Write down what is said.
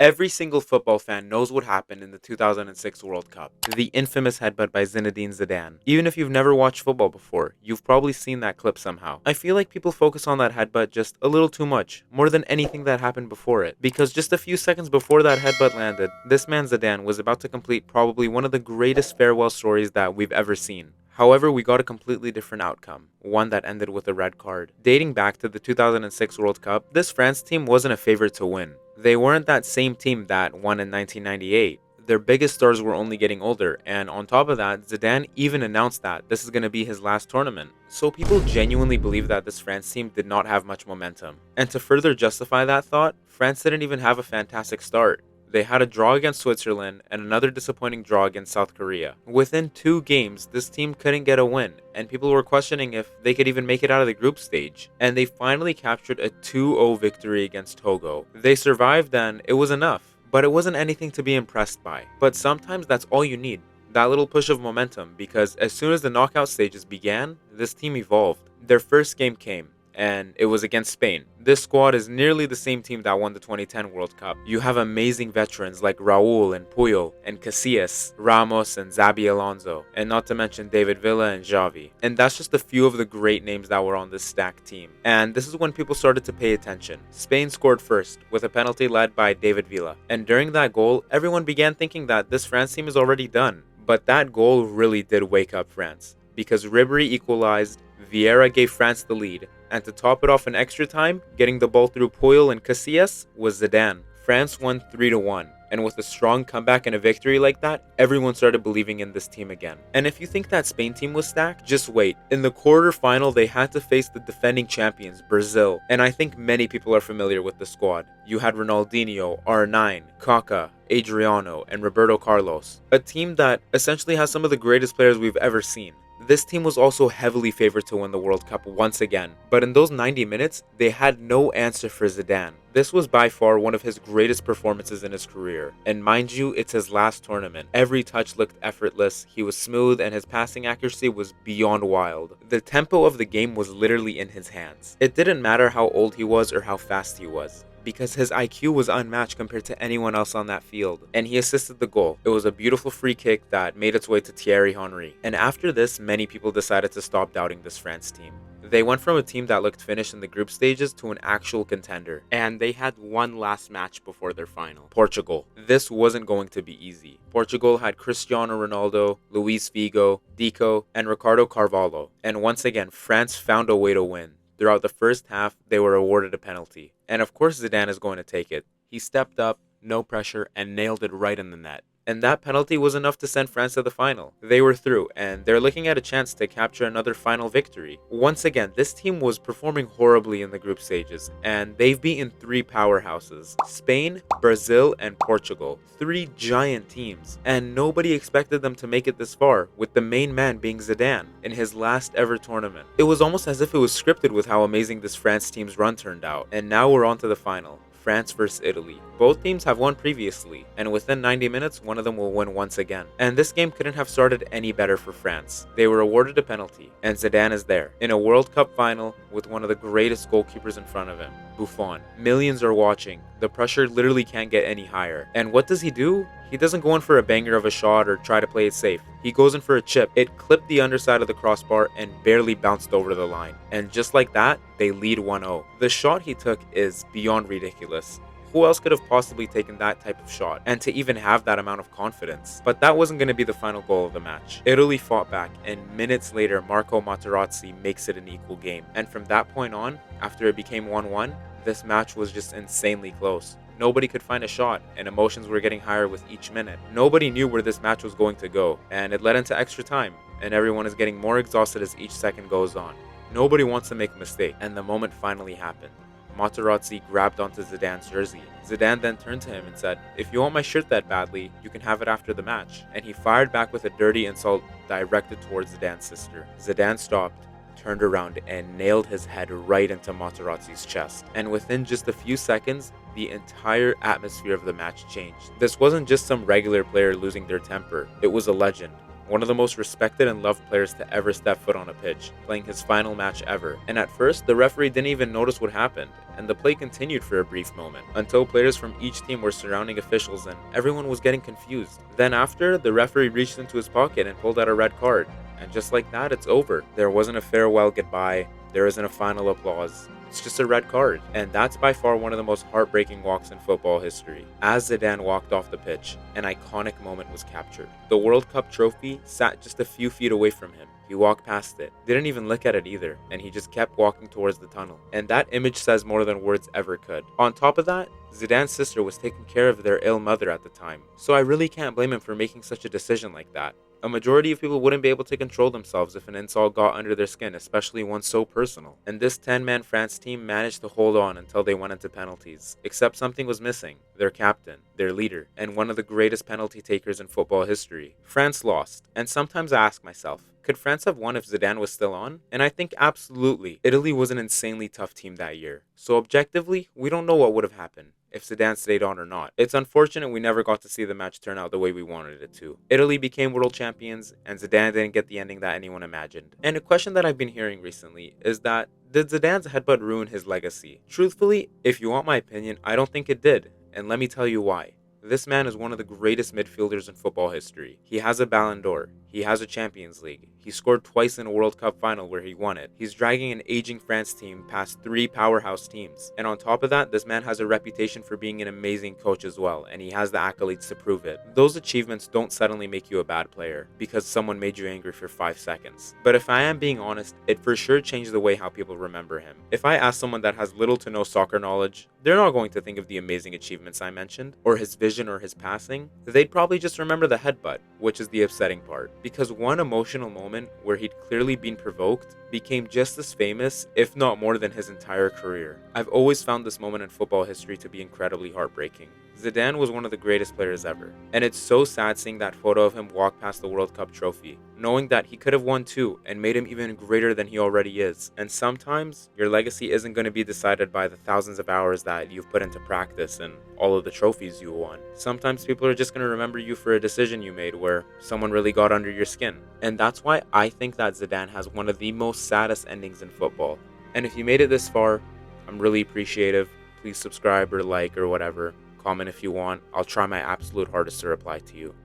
Every single football fan knows what happened in the 2006 World Cup. The infamous headbutt by Zinedine Zidane. Even if you've never watched football before, you've probably seen that clip somehow. I feel like people focus on that headbutt just a little too much, more than anything that happened before it. Because just a few seconds before that headbutt landed, this man Zidane was about to complete probably one of the greatest farewell stories that we've ever seen. However, we got a completely different outcome, one that ended with a red card. Dating back to the 2006 World Cup, this France team wasn't a favorite to win. They weren't that same team that won in 1998. Their biggest stars were only getting older, and on top of that, Zidane even announced that this is going to be his last tournament. So people genuinely believe that this France team did not have much momentum. And to further justify that thought, France didn't even have a fantastic start. They had a draw against Switzerland and another disappointing draw against South Korea. Within 2 games, this team couldn't get a win, and people were questioning if they could even make it out of the group stage. And they finally captured a 2-0 victory against Togo. They survived and it was enough, but it wasn't anything to be impressed by. But sometimes that's all you need, that little push of momentum, because as soon as the knockout stages began, this team evolved. Their first game came, and it was against Spain. This squad is nearly the same team that won the 2010 World Cup. You have amazing veterans like Raul and Puyol and Casillas, Ramos and Xabi Alonso, and not to mention David Villa and Xavi. And that's just a few of the great names that were on this stacked team. And this is when people started to pay attention. Spain scored first, with a penalty led by David Villa. And during that goal, everyone began thinking that this France team is already done. But that goal really did wake up France, because Ribéry equalized, Vieira gave France the lead, and to top it off in extra time, getting the ball through Puyol and Casillas was Zidane. France won 3-1, and with a strong comeback and a victory like that, everyone started believing in this team again. And if you think that Spain team was stacked, just wait. In the quarterfinal, they had to face the defending champions, Brazil, and I think many people are familiar with the squad. You had Ronaldinho, R9, Kaká, Adriano, and Roberto Carlos, a team that essentially has some of the greatest players we've ever seen. This team was also heavily favored to win the World Cup once again, but in those 90 minutes, they had no answer for Zidane. This was by far one of his greatest performances in his career, and mind you, it's his last tournament. Every touch looked effortless, he was smooth, and his passing accuracy was beyond wild. The tempo of the game was literally in his hands. It didn't matter how old he was or how fast he was, because his IQ was unmatched compared to anyone else on that field, and he assisted the goal. It was a beautiful free kick that made its way to Thierry Henry, and after this, many people decided to stop doubting this France team. They went from a team that looked finished in the group stages to an actual contender, and they had one last match before their final. Portugal. This wasn't going to be easy. Portugal had Cristiano Ronaldo, Luis Figo, Deco, and Ricardo Carvalho, and once again, France found a way to win. Throughout the first half, they were awarded a penalty. And of course Zidane is going to take it. He stepped up, no pressure, and nailed it right in the net. And that penalty was enough to send France to the final. They were through, and they're looking at a chance to capture another final victory. Once again, this team was performing horribly in the group stages, and they've beaten 3 powerhouses: Spain, Brazil, and Portugal. 3 giant teams, and nobody expected them to make it this far, with the main man being Zidane in his last ever tournament. It was almost as if it was scripted with how amazing this France team's run turned out. And now we're on to the final. France vs Italy. Both teams have won previously, and within 90 minutes, one of them will win once again. And this game couldn't have started any better for France. They were awarded a penalty, and Zidane is there, in a World Cup final with one of the greatest goalkeepers in front of him, Buffon. Millions are watching. The pressure literally can't get any higher. And what does he do? He doesn't go in for a banger of a shot or try to play it safe. He goes in for a chip. It clipped the underside of the crossbar and barely bounced over the line. And just like that, they lead 1-0. The shot he took is beyond ridiculous. Who else could have possibly taken that type of shot, and to even have that amount of confidence? But that wasn't going to be the final goal of the match. Italy fought back, and minutes later, Marco Materazzi makes it an equal game. And from that point on, after it became 1-1, this match was just insanely close. Nobody could find a shot, and emotions were getting higher with each minute. Nobody knew where this match was going to go, and it led into extra time, and everyone is getting more exhausted as each second goes on. Nobody wants to make a mistake, and the moment finally happened. Materazzi grabbed onto Zidane's jersey. Zidane then turned to him and said, "If you want my shirt that badly, you can have it after the match." And he fired back with a dirty insult directed towards Zidane's sister. Zidane stopped, turned around, and nailed his head right into Materazzi's chest. And within just a few seconds, the entire atmosphere of the match changed. This wasn't just some regular player losing their temper. It was a legend. one of the most respected and loved players to ever step foot on a pitch, playing his final match ever. And at first, the referee didn't even notice what happened, and the play continued for a brief moment, until players from each team were surrounding officials and everyone was getting confused. Then after, the referee reached into his pocket and pulled out a red card. And just like that, it's over. There wasn't a farewell goodbye, there isn't a final applause. It's just a red card. And that's by far one of the most heartbreaking walks in football history. As Zidane walked off the pitch, an iconic moment was captured. The World Cup trophy sat just a few feet away from him. He walked past it, didn't even look at it either, and he just kept walking towards the tunnel. And that image says more than words ever could. On top of that, Zidane's sister was taking care of their ill mother at the time, so I really can't blame him for making such a decision like that. A majority of people wouldn't be able to control themselves if an insult got under their skin, especially one so personal. And this 10-man France team managed to hold on until they went into penalties. Except something was missing: their captain, their leader, and one of the greatest penalty takers in football history. France lost, and sometimes I ask myself, could France have won if Zidane was still on? And I think absolutely. Italy was an insanely tough team that year. So objectively, we don't know what would have happened if Zidane stayed on or not. It's unfortunate we never got to see the match turn out the way we wanted it to. Italy became world champions, and Zidane didn't get the ending that anyone imagined. And a question that I've been hearing recently is that, did Zidane's headbutt ruin his legacy? Truthfully, if you want my opinion, I don't think it did, and let me tell you why. This man is one of the greatest midfielders in football history. He has a Ballon d'Or. He has a Champions League. He scored twice in a World Cup final where he won it. He's dragging an aging France team past 3 powerhouse teams. And on top of that, this man has a reputation for being an amazing coach as well, and he has the accolades to prove it. Those achievements don't suddenly make you a bad player because someone made you angry for 5 seconds. But if I am being honest, it for sure changed the way how people remember him. If I ask someone that has little to no soccer knowledge, they're not going to think of the amazing achievements I mentioned, or his vision or his passing. They'd probably just remember the headbutt, which is the upsetting part. Because one emotional moment where he'd clearly been provoked became just as famous, if not more, than his entire career. I've always found this moment in football history to be incredibly heartbreaking. Zidane was one of the greatest players ever, and it's so sad seeing that photo of him walk past the World Cup trophy, knowing that he could have won too and made him even greater than he already is. And sometimes, your legacy isn't going to be decided by the thousands of hours that you've put into practice and all of the trophies you won. Sometimes people are just going to remember you for a decision you made where someone really got under your skin. And that's why I think that Zidane has one of the most saddest endings in football. And if you made it this far, I'm really appreciative. Please subscribe or like or whatever. Comment if you want. I'll try my absolute hardest to reply to you.